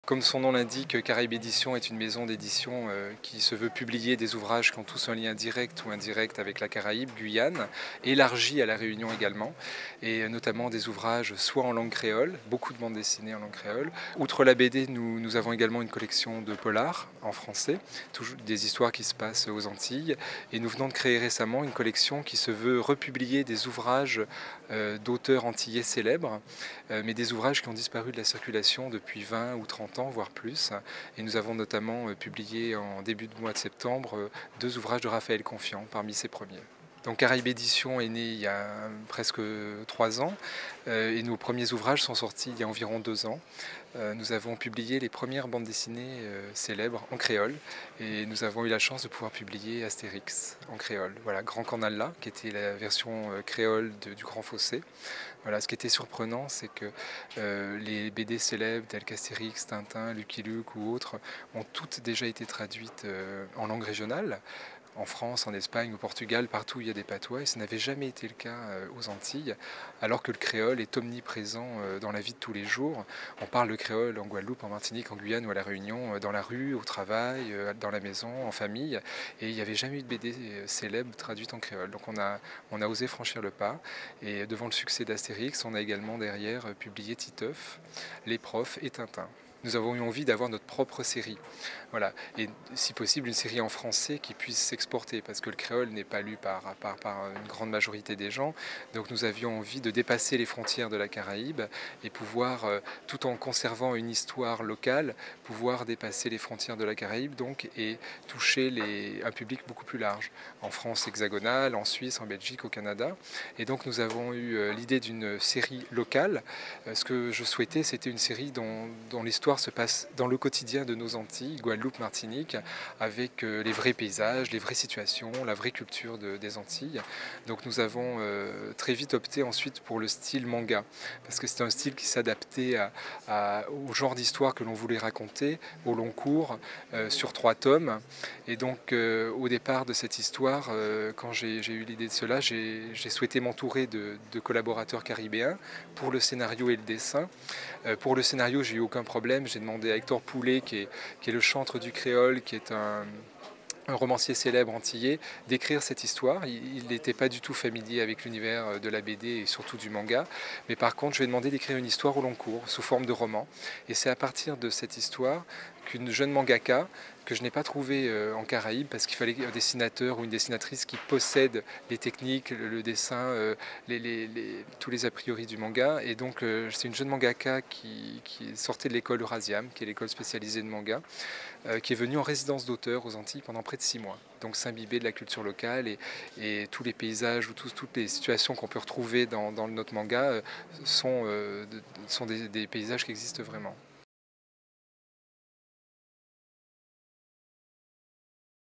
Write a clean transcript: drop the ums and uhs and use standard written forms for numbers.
Comme son nom l'indique, Caraïbes Éditions est une maison d'édition qui se veut publier des ouvrages qui ont tous un lien direct ou indirect avec la Caraïbe, Guyane, élargi à la Réunion également, et notamment des ouvrages soit en langue créole, beaucoup de bandes dessinées en langue créole. Outre la BD, nous avons également une collection de polars en français, toujours des histoires qui se passent aux Antilles, et nous venons de créer récemment une collection qui se veut republier des ouvrages d'auteurs antillais célèbres, mais des ouvrages qui ont disparu de la circulation depuis 20 ou 30 ans, voire plus. Et nous avons notamment publié en début de mois de septembre 2 ouvrages de Raphaël Confiant parmi ses premiers. Donc Caraïbes Éditions est né il y a presque 3 ans et nos premiers ouvrages sont sortis il y a environ 2 ans. Nous avons publié les premières bandes dessinées célèbres en créole et nous avons eu la chance de pouvoir publier Astérix en créole. Voilà, Grand Canalla, qui était la version créole du Grand Fossé. Voilà, ce qui était surprenant, c'est que les BD célèbres telles qu'Astérix, Tintin, Lucky Luke ou autres ont toutes déjà été traduites en langue régionale. En France, en Espagne, au Portugal, partout où il y a des patois, et ça n'avait jamais été le cas aux Antilles, alors que le créole est omniprésent dans la vie de tous les jours. On parle le créole en Guadeloupe, en Martinique, en Guyane ou à La Réunion, dans la rue, au travail, dans la maison, en famille, et il n'y avait jamais eu de BD célèbre traduite en créole. Donc on a osé franchir le pas, et devant le succès d'Astérix, on a également derrière publié Titeuf, Les Profs et Tintin. Nous avons eu envie d'avoir notre propre série. Voilà. Et si possible, une série en français qui puisse s'exporter, parce que le créole n'est pas lu par une grande majorité des gens. Donc nous avions envie de dépasser les frontières de la Caraïbe et pouvoir, tout en conservant une histoire locale, pouvoir dépasser les frontières de la Caraïbe donc, et toucher un public beaucoup plus large, en France hexagonale, en Suisse, en Belgique, au Canada. Et donc nous avons eu l'idée d'une série locale. Ce que je souhaitais, c'était une série dont l'histoire se passe dans le quotidien de nos Antilles, Guadeloupe, Martinique, avec les vrais paysages, les vraies situations, la vraie culture des Antilles. Donc nous avons très vite opté ensuite pour le style manga, parce que c'est un style qui s'adaptait au genre d'histoire que l'on voulait raconter, au long cours, sur 3 tomes. Et donc au départ de cette histoire, quand j'ai eu l'idée de cela, j'ai souhaité m'entourer de collaborateurs caribéens pour le scénario et le dessin. Pour le scénario, j'ai eu aucun problème. J'ai demandé à Hector Poulet, qui est le chantre du créole, qui est un romancier célèbre antillais, d'écrire cette histoire. Il n'était pas du tout familier avec l'univers de la BD et surtout du manga. Mais par contre, je lui ai demandé d'écrire une histoire au long cours, sous forme de roman. Et c'est à partir de cette histoire qu'une jeune mangaka, que je n'ai pas trouvée en Caraïbes, parce qu'il fallait un dessinateur ou une dessinatrice qui possède les techniques, le dessin, tous les a priori du manga. Et donc c'est une jeune mangaka qui sortait de l'école Eurasiam, qui est l'école spécialisée de manga, qui est venue en résidence d'auteur aux Antilles pendant près de 6 mois. Donc s'imbiber de la culture locale et tous les paysages ou toutes les situations qu'on peut retrouver dans notre manga sont des paysages qui existent vraiment.